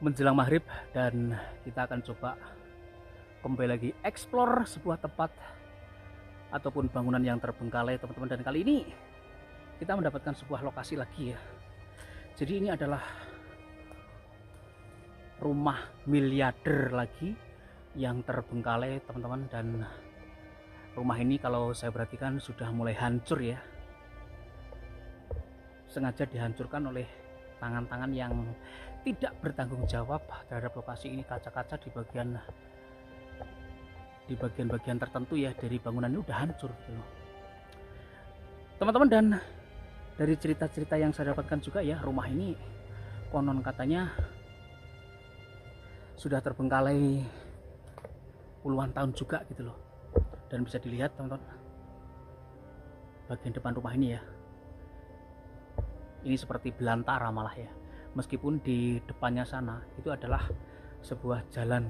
Menjelang maghrib dan kita akan coba kembali lagi explore sebuah tempat ataupun bangunan yang terbengkalai, teman-teman. Dan kali ini kita mendapatkan sebuah lokasi lagi ya. Jadi ini adalah rumah miliarder lagi yang terbengkalai, teman-teman. Dan rumah ini kalau saya perhatikan sudah mulai hancur ya. Sengaja dihancurkan oleh tangan-tangan yang tidak bertanggung jawab terhadap lokasi ini. Kaca-kaca di bagian-bagian tertentu ya dari bangunan ini udah hancur gitu loh, teman-teman. Dan dari cerita-cerita yang saya dapatkan juga ya, rumah ini konon katanya sudah terbengkalai puluhan tahun juga gitu loh. Dan bisa dilihat teman-teman, bagian depan rumah ini ya, ini seperti belantara malah ya, meskipun di depannya sana itu adalah sebuah jalan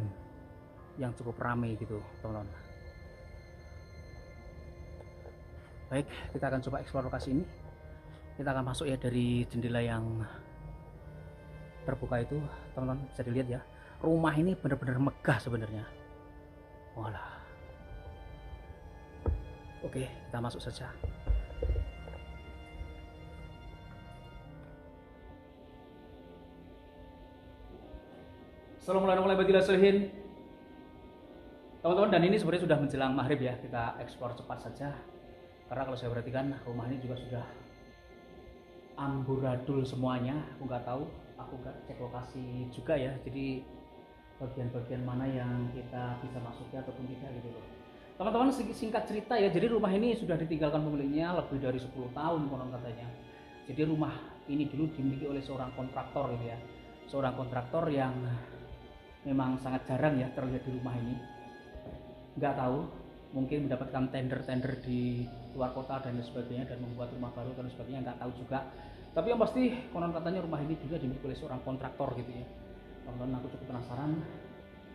yang cukup ramai gitu teman-teman. Baik, kita akan coba eksplor lokasi ini. Kita akan masuk ya dari jendela yang terbuka itu, teman-teman. Bisa dilihat ya, rumah ini benar-benar megah sebenarnya. Walah. Oke, kita masuk saja. Assalamualaikum warahmatullahi wabarakatuh, teman-teman. Dan ini sebenarnya sudah menjelang maghrib ya, kita eksplor cepat saja karena kalau saya perhatikan rumah ini juga sudah amburadul semuanya. Aku nggak tahu, aku nggak cek lokasi juga ya, jadi bagian-bagian mana yang kita bisa masuki ataupun tidak gitu loh, teman-teman. Singkat cerita ya, jadi rumah ini sudah ditinggalkan pemiliknya lebih dari 10 tahun konon katanya. Jadi rumah ini dulu dimiliki oleh seorang kontraktor gitu ya, seorang kontraktor yang memang sangat jarang ya terlihat di rumah ini. Nggak tahu, mungkin mendapatkan tender-tender di luar kota dan sebagainya dan membuat rumah baru dan sebagainya, nggak tahu juga. Tapi yang pasti konon katanya rumah ini juga dimiliki oleh seorang kontraktor gitu ya, teman-teman. Aku cukup penasaran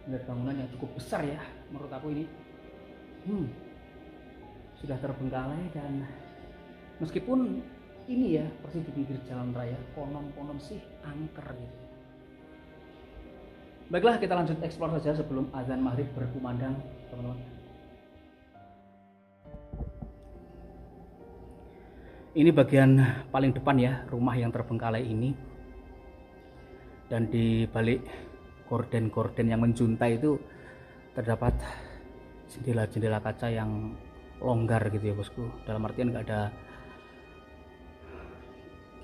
melihat bangunan yang cukup besar ya, menurut aku ini sudah terbengkalai. Dan meskipun ini ya persis di pinggir jalan raya, konon sih angker gitu. Baiklah, kita lanjut eksplor saja sebelum azan maghrib berkumandang, teman-teman. Ini bagian paling depan ya, rumah yang terbengkalai ini. Dan di balik gorden-gorden yang menjuntai itu terdapat jendela-jendela kaca yang longgar gitu ya bosku. Dalam artian nggak ada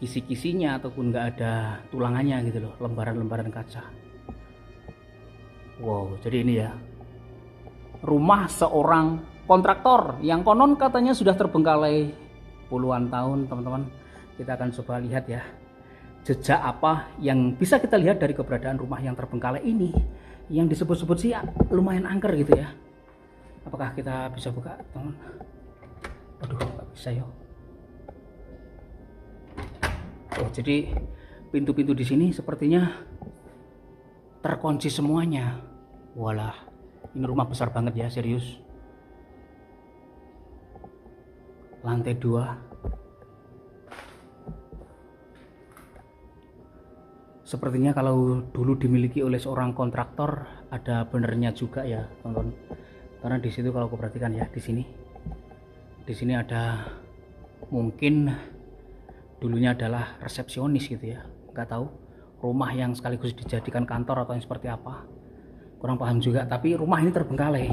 kisi-kisinya ataupun nggak ada tulangannya gitu loh, lembaran-lembaran kaca. Wow, jadi ini ya rumah seorang kontraktor yang konon katanya sudah terbengkalai puluhan tahun, teman-teman. Kita akan coba lihat ya, jejak apa yang bisa kita lihat dari keberadaan rumah yang terbengkalai ini, yang disebut-sebut sih lumayan angker gitu ya. Apakah kita bisa buka, teman? Aduh, nggak bisa yo. Oh, jadi pintu-pintu di sini sepertinya terkunci semuanya. Walah, ini rumah besar banget ya, serius. Lantai 2. Sepertinya kalau dulu dimiliki oleh seorang kontraktor, ada benernya juga ya, teman-teman. Karena di situ kalau aku perhatikan ya, di sini ada mungkin dulunya adalah resepsionis gitu ya. Nggak tahu, rumah yang sekaligus dijadikan kantor atau yang seperti apa, kurang paham juga. Tapi rumah ini terbengkalai.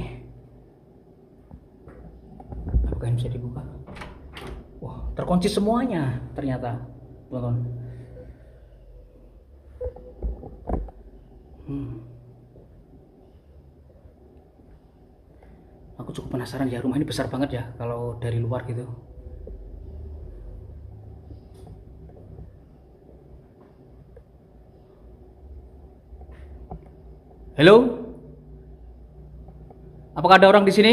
Apakah ini bisa dibuka? Wah, terkunci semuanya ternyata, teman-teman. Aku cukup penasaran ya, rumah ini besar banget ya kalau dari luar gitu. Halo? Apakah ada orang di sini?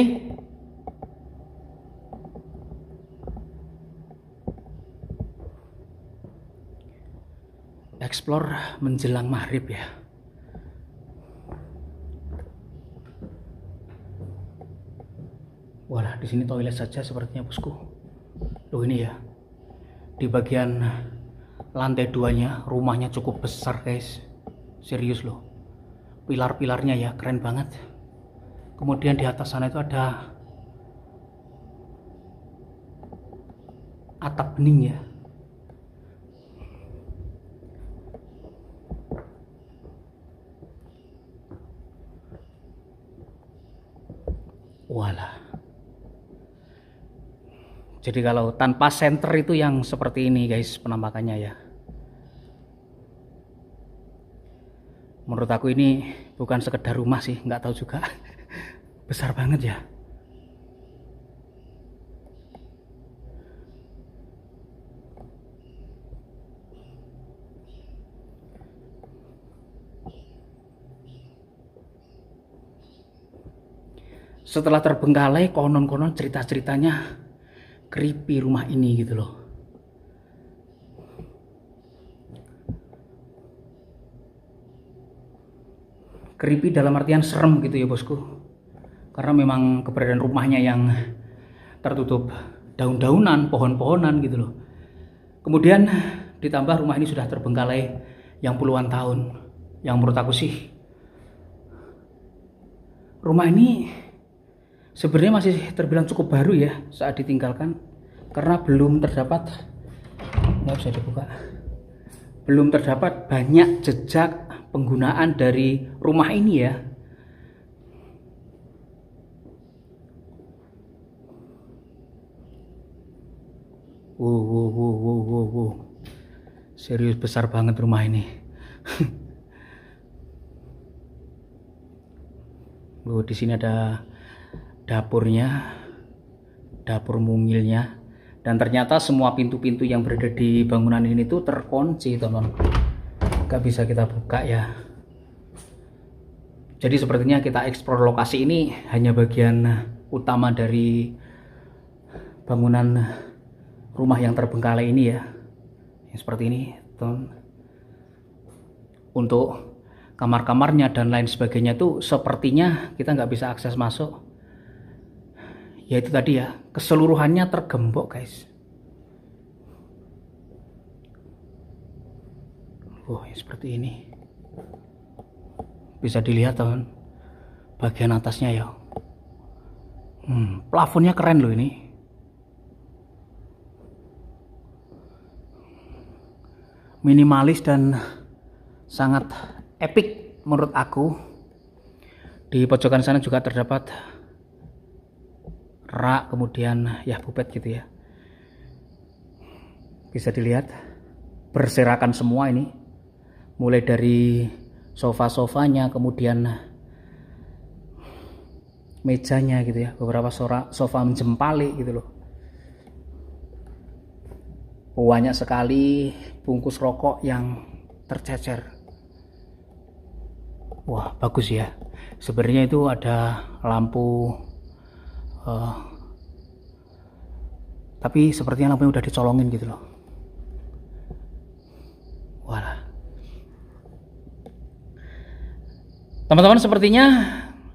Explore menjelang maghrib ya. Walah, di sini toilet saja sepertinya bosku. Loh ini ya, Di bagian lantai 2-nya rumahnya cukup besar guys, serius loh. Pilar-pilarnya ya keren banget. Kemudian di atas sana itu ada atap bening ya. Walah. Jadi kalau tanpa senter itu yang seperti ini guys penampakannya ya. Menurut aku ini bukan sekedar rumah sih, nggak tahu juga. Besar banget ya. Setelah terbengkalai, konon-konon cerita-ceritanya creepy rumah ini gitu loh. Creepy dalam artian serem gitu ya bosku. Karena memang keberadaan rumahnya yang tertutup daun-daunan, pohon-pohonan gitu loh. Kemudian ditambah rumah ini sudah terbengkalai yang puluhan tahun. Yang menurut aku sih rumah ini sebenarnya masih terbilang cukup baru ya saat ditinggalkan, karena belum terdapat, nggak bisa dibuka, belum terdapat banyak jejak penggunaan dari rumah ini ya. Wow. Serius besar banget rumah ini. Di sini ada dapurnya, dapur mungilnya, dan ternyata semua pintu-pintu yang berada di bangunan ini tuh terkunci teman, gak bisa kita buka ya. Jadi sepertinya kita eksplor lokasi ini hanya bagian utama dari bangunan rumah yang terbengkalai ini ya, yang seperti ini teman. Untuk kamar-kamarnya dan lain sebagainya tuh sepertinya kita nggak bisa akses masuk. Ya itu tadi ya, keseluruhannya tergembok guys. Seperti ini. Bisa dilihat teman, bagian atasnya ya. Plafonnya keren loh ini. Minimalis dan sangat epic menurut aku. Di pojokan sana juga terdapat rak, kemudian ya bupet gitu ya. Bisa dilihat berserakan semua ini, mulai dari sofa-sofanya, kemudian mejanya gitu ya, beberapa sofa menjempali gitu loh. Banyak sekali bungkus rokok yang tercecer. Wah bagus ya. Sebenarnya itu ada lampu, tapi sepertinya lampunya udah dicolongin gitu loh. Walah. Teman-teman, sepertinya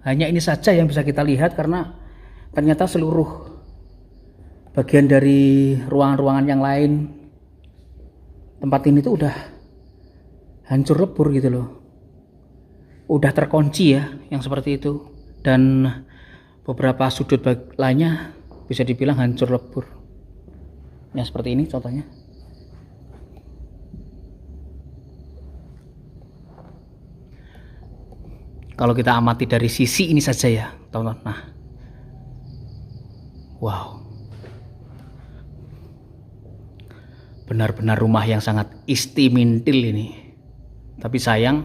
hanya ini saja yang bisa kita lihat, karena ternyata seluruh bagian dari ruangan-ruangan yang lain tempat ini tuh udah hancur lebur gitu loh. Udah terkunci ya yang seperti itu, dan beberapa sudut lainnya bisa dibilang hancur lebur. Yang seperti ini contohnya. Kalau kita amati dari sisi ini saja ya teman-teman. Nah, wow, benar-benar rumah yang sangat istimintil ini. Tapi sayang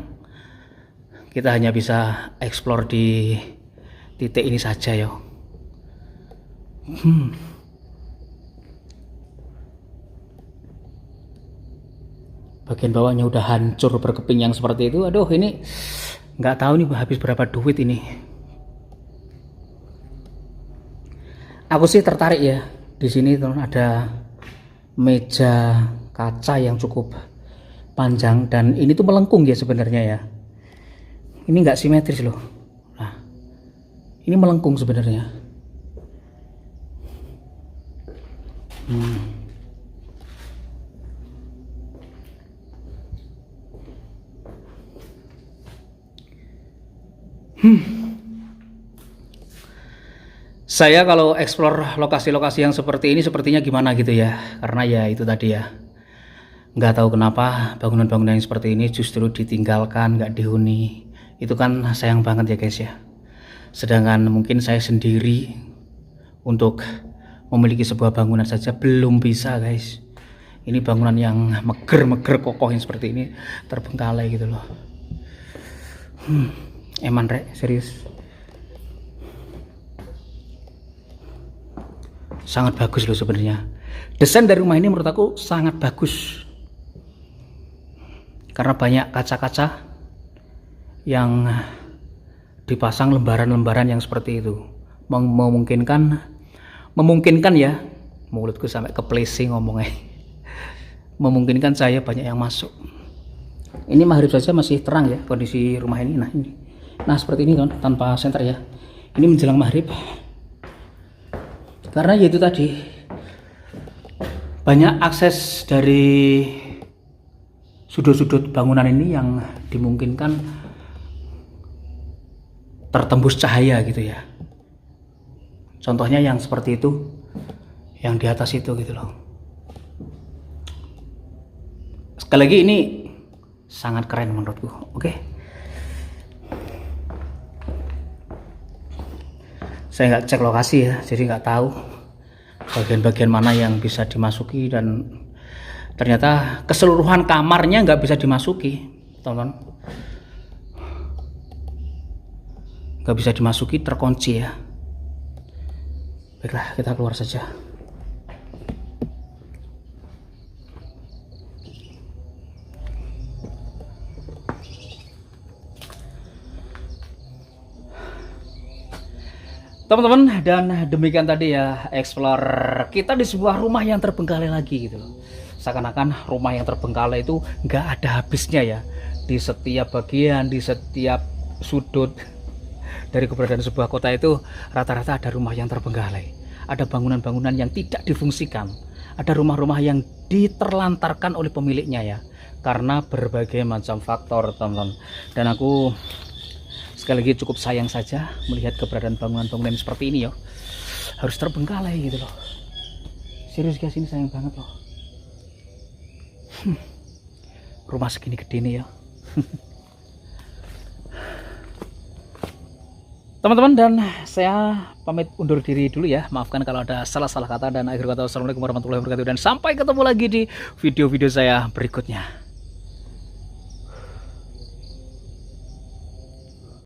kita hanya bisa eksplor di titik ini saja ya. Bagian bawahnya udah hancur berkeping yang seperti itu. Aduh, ini nggak tahu nih habis berapa duit ini. Aku sih tertarik ya. Di sini teman, ada meja kaca yang cukup panjang, dan ini tuh melengkung ya sebenarnya ya. Ini nggak simetris loh. Nah, ini melengkung sebenarnya. Saya kalau explore lokasi-lokasi yang seperti ini sepertinya gimana gitu ya, karena ya itu tadi ya, nggak tahu kenapa bangunan-bangunan yang seperti ini justru ditinggalkan, nggak dihuni. Itu kan sayang banget ya guys ya. Sedangkan mungkin saya sendiri untuk memiliki sebuah bangunan saja belum bisa guys. Ini bangunan yang meger-meger kokoh yang seperti ini terbengkalai gitu loh. Eman rek, serius. Sangat bagus loh sebenarnya. Desain dari rumah ini menurut aku sangat bagus. Karena banyak kaca-kaca yang dipasang lembaran-lembaran yang seperti itu. Memungkinkan ya, mulutku sampai keplesing ngomongnya. Memungkinkan saya banyak yang masuk. Ini maghrib saja masih terang ya kondisi rumah ini. Nah seperti ini kan, tanpa senter ya. Ini menjelang maghrib. Karena yaitu tadi banyak akses dari sudut-sudut bangunan ini yang dimungkinkan tertembus cahaya gitu ya. Contohnya yang seperti itu, yang di atas itu gitu loh. Sekali lagi ini sangat keren menurutku. Oke. Saya nggak cek lokasi ya, jadi nggak tahu bagian-bagian mana yang bisa dimasuki, dan ternyata keseluruhan kamarnya nggak bisa dimasuki, teman-teman. Nggak bisa dimasuki, terkunci ya. Baiklah, kita keluar saja. Teman-teman, dan demikian tadi ya explore kita di sebuah rumah yang terbengkalai lagi gitu loh. Seakan-akan rumah yang terbengkalai itu nggak ada habisnya ya. Di setiap bagian, di setiap sudut dari keberadaan sebuah kota itu rata-rata ada rumah yang terbengkalai. Ada bangunan-bangunan yang tidak difungsikan. Ada rumah-rumah yang diterlantarkan oleh pemiliknya ya. Karena berbagai macam faktor, teman-teman. Dan aku sekali lagi cukup sayang saja melihat keberadaan bangunan-bangunan seperti ini ya. Harus terbengkalai gitu loh. Serius guys, ini sayang banget loh. Rumah segini gede nih ya. Teman-teman, dan saya pamit undur diri dulu ya. Maafkan kalau ada salah-salah kata, dan akhir kata wassalamualaikum warahmatullahi wabarakatuh. Dan sampai ketemu lagi di video-video saya berikutnya.